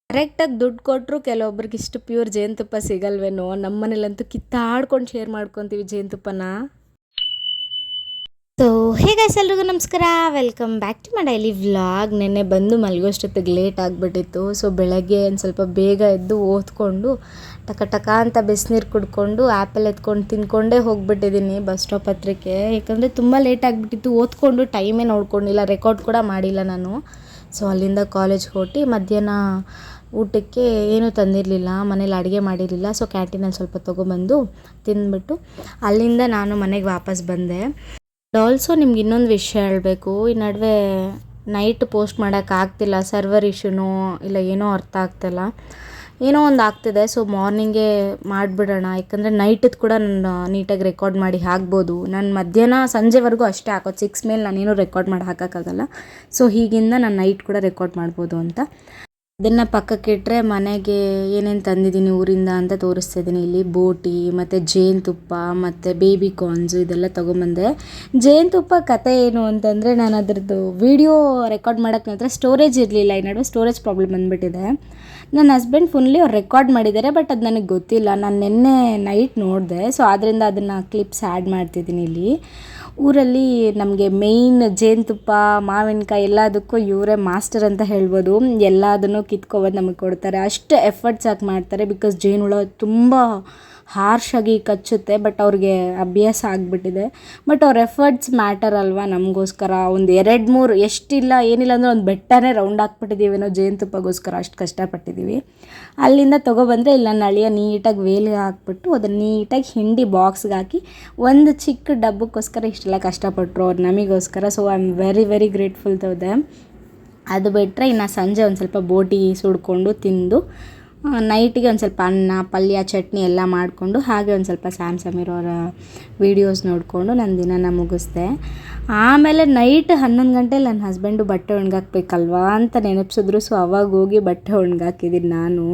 ಕರೆಕ್ಟಾಗಿ ದುಡ್ಡು ಕೊಟ್ಟರು ಕೆಲವೊಬ್ರಿಗೆ ಇಷ್ಟು ಪ್ಯೂರ್ ಜೇನುತುಪ್ಪ ಸಿಗಲ್ವೇನೋ. ನಮ್ಮ ಮನೇಲಂತೂ ಕಿತ್ತಾಡ್ಕೊಂಡು ಶೇರ್ ಮಾಡ್ಕೊತೀವಿ ಜೇನುತುಪ್ಪನ. ಸೊ ಹೇ ಗೈಸ್, ಎಲ್ರಿಗೂ ನಮಸ್ಕಾರ, welcome back to my daily vlog. ನೆನ್ನೆ ಬಂದು ಮಲಗೋಷ್ಟೊತ್ತಿಗೆ ಲೇಟ್ ಆಗಿಬಿಟ್ಟಿತ್ತು. ಸೊ ಬೆಳಗ್ಗೆ ಒಂದು ಸ್ವಲ್ಪ ಬೇಗ ಎದ್ದು ಓದ್ಕೊಂಡು ಟಕ ಅಂತ ಬಿಸಿನೀರು ಕುಡ್ಕೊಂಡು ಆ್ಯಪಲ್ ಎತ್ಕೊಂಡು ತಿನ್ಕೊಂಡೇ ಹೋಗ್ಬಿಟ್ಟಿದ್ದೀನಿ ಬಸ್ ಸ್ಟಾಪ್ ಹತ್ರಕ್ಕೆ. ಯಾಕಂದರೆ ತುಂಬ ಲೇಟ್ ಆಗಿಬಿಟ್ಟಿತ್ತು. ಓದ್ಕೊಂಡು ಟೈಮೇ ನೋಡ್ಕೊಂಡಿಲ್ಲ, ರೆಕಾರ್ಡ್ ಕೂಡ ಮಾಡಿಲ್ಲ ನಾನು. ಸೊ ಅಲ್ಲಿಂದ ಕಾಲೇಜ್ಗೆ ಹೊರಟು ಮಧ್ಯಾಹ್ನ ಊಟಕ್ಕೆ ಏನೂ ತಂದಿರಲಿಲ್ಲ, ಮನೇಲಿ ಅಡುಗೆ ಮಾಡಿರಲಿಲ್ಲ. ಸೊ ಕ್ಯಾಂಟೀನಲ್ಲಿ ಸ್ವಲ್ಪ ತೊಗೊಬಂದು ತಿಂದ್ಬಿಟ್ಟು ಅಲ್ಲಿಂದ ನಾನು ಮನೆಗೆ ವಾಪಸ್ ಬಂದೆ. ಆಲ್ಸೋ ನಿಮ್ಗೆ ಇನ್ನೊಂದು ವಿಷಯ ಹೇಳಬೇಕು. ಈ ನಡುವೆ ನೈಟ್ ಪೋಸ್ಟ್ ಮಾಡೋಕ್ಕಾಗ್ತಿಲ್ಲ, ಸರ್ವರ್ ಇಶ್ಯೂನೋ ಇಲ್ಲ ಏನೋ ಅರ್ಥ ಆಗ್ತಿಲ್ಲ, ಏನೋ ಒಂದು ಆಗ್ತಿದೆ. ಸೊ ಮಾರ್ನಿಂಗೇ ಮಾಡಿಬಿಡೋಣ, ಯಾಕಂದರೆ ನೈಟದ್ದು ಕೂಡ ನಾನು ನೀಟಾಗಿ ರೆಕಾರ್ಡ್ ಮಾಡಿ ಹಾಕ್ಬೋದು. ನಾನು ಮಧ್ಯಾಹ್ನ ಸಂಜೆವರೆಗೂ ಅಷ್ಟೇ ಹಾಕೋದು, 6 ಮೇಲೆ ನಾನೇನು ರೆಕಾರ್ಡ್ ಮಾಡಿ ಹಾಕೋಕ್ಕಾಗಲ್ಲ. ಸೊ ಹೀಗಿಂದ ನಾನು ನೈಟ್ ಕೂಡ ರೆಕಾರ್ಡ್ ಮಾಡ್ಬೋದು ಅಂತ ಅದನ್ನು ಪಕ್ಕಕ್ಕಿಟ್ಟರೆ ಮನೆಗೆ ಏನೇನು ತಂದಿದ್ದೀನಿ ಊರಿಂದ ಅಂತ ತೋರಿಸ್ತಿದ್ದೀನಿ. ಇಲ್ಲಿ ಬೋಟಿ ಮತ್ತು ಜೇನುತುಪ್ಪ ಮತ್ತು ಬೇಬಿ ಕಾರ್ನ್ಸು ಇದೆಲ್ಲ ತೊಗೊಂಬಂದೆ. ಜೇನುತುಪ್ಪ ಕತೆ ಏನು ಅಂತಂದರೆ, ನಾನು ಅದರದ್ದು ವೀಡಿಯೋ ರೆಕಾರ್ಡ್ ಮಾಡೋಕ್ಕೆ ನನ್ನ ಹತ್ರ ಸ್ಟೋರೇಜ್ ಇರಲಿಲ್ಲ. ಈ ನಡುವೆ ಸ್ಟೋರೇಜ್ ಪ್ರಾಬ್ಲಮ್ ಬಂದುಬಿಟ್ಟಿದೆ. ನನ್ನ ಹಸ್ಬೆಂಡ್ ಫುಲ್ಲಿ ಅವ್ರು ರೆಕಾರ್ಡ್ ಮಾಡಿದ್ದಾರೆ, ಬಟ್ ಅದು ನನಗೆ ಗೊತ್ತಿಲ್ಲ. ನಾನು ನಿನ್ನೆ ನೈಟ್ ನೋಡಿದೆ. ಸೊ ಆದ್ದರಿಂದ ಅದನ್ನು ಕ್ಲಿಪ್ಸ್ ಆ್ಯಡ್ ಮಾಡ್ತಿದ್ದೀನಿ ಇಲ್ಲಿ. ಊರಲ್ಲಿ ನಮಗೆ ಮೇಯ್ನ್ ಜೇನುತುಪ್ಪ, ಮಾವಿನಕಾಯಿ ಎಲ್ಲದಕ್ಕೂ ಇವರೇ ಮಾಸ್ಟರ್ ಅಂತ ಹೇಳ್ಬೋದು. ಎಲ್ಲದನ್ನು ಕಿತ್ಕೊಬಂದು ನಮಗೆ ಕೊಡ್ತಾರೆ. ಅಷ್ಟು ಎಫರ್ಟ್ಸ್ ಹಾಕಿ ಮಾಡ್ತಾರೆ. ಬಿಕಾಸ್ ಜೇನುಹುಳ ತುಂಬ ಹಾರ್ಷಾಗಿ ಕಚ್ಚುತ್ತೆ, ಬಟ್ ಅವ್ರಿಗೆ ಅಭ್ಯಾಸ ಆಗಿಬಿಟ್ಟಿದೆ. ಬಟ್ ಅವ್ರ ಎಫರ್ಟ್ಸ್ ಮ್ಯಾಟರ್ ಅಲ್ವಾ ನಮಗೋಸ್ಕರ. ಒಂದು 2-3 ಎಷ್ಟಿಲ್ಲ ಏನಿಲ್ಲ ಅಂದರೆ ಒಂದು ಬೆಟ್ಟನೇ ರೌಂಡ್ ಹಾಕ್ಬಿಟ್ಟಿದ್ದೀವಿ ನಾವು ಜೇನುತುಪ್ಪಗೋಸ್ಕರ, ಅಷ್ಟು ಕಷ್ಟಪಟ್ಟಿದ್ದೀವಿ. ಅಲ್ಲಿಂದ ತೊಗೊಬಂದರೆ ಇಲ್ಲಿ ನನ್ನ ಅಳಿಯ ನೀಟಾಗಿ ವೇಲಿಗೆ ಹಾಕ್ಬಿಟ್ಟು ಅದನ್ನು ನೀಟಾಗಿ ಹಿಂಡಿ ಬಾಕ್ಸ್ಗೆ ಹಾಕಿ ಒಂದು ಚಿಕ್ಕ ಡಬ್ಬಕ್ಕೋಸ್ಕರ ಇಷ್ಟೆಲ್ಲ ಕಷ್ಟಪಟ್ಟರು ಅವ್ರು ನಮಗೋಸ್ಕರ. So I am very very grateful to them. ಅದು ಬಿಟ್ಟರೆ ಇನ್ನು ಸಂಜೆ ಒಂದು ಸ್ವಲ್ಪ ಬೋಟಿ ಸುಡ್ಕೊಂಡು ತಿಂದು ನೈಟಿಗೆ ಒಂದು ಸ್ವಲ್ಪ ಅನ್ನ, ಪಲ್ಯ, ಚಟ್ನಿ ಎಲ್ಲ ಮಾಡಿಕೊಂಡು ಹಾಗೆ ಒಂದು ಸ್ವಲ್ಪ ಸ್ಯಾಮ್ ಸಮೀರ್ ಅವರ ವೀಡಿಯೋಸ್ ನೋಡಿಕೊಂಡು ನನ್ನ ದಿನನ ಮುಗಿಸ್ದೆ. ಆಮೇಲೆ ನೈಟ್ 11 ಗಂಟೆಲಿ ನನ್ನ ಹಸ್ಬೆಂಡು ಬಟ್ಟೆ ಒಣಗಾಕ್ಬೇಕಲ್ವಾ ಅಂತ ನೆನಪಿಸಿದ್ರು. ಸೊ ಅವಾಗ ಹೋಗಿ ಬಟ್ಟೆ ಒಣಗಾಕಿದ್ದೀನಿ ನಾನು.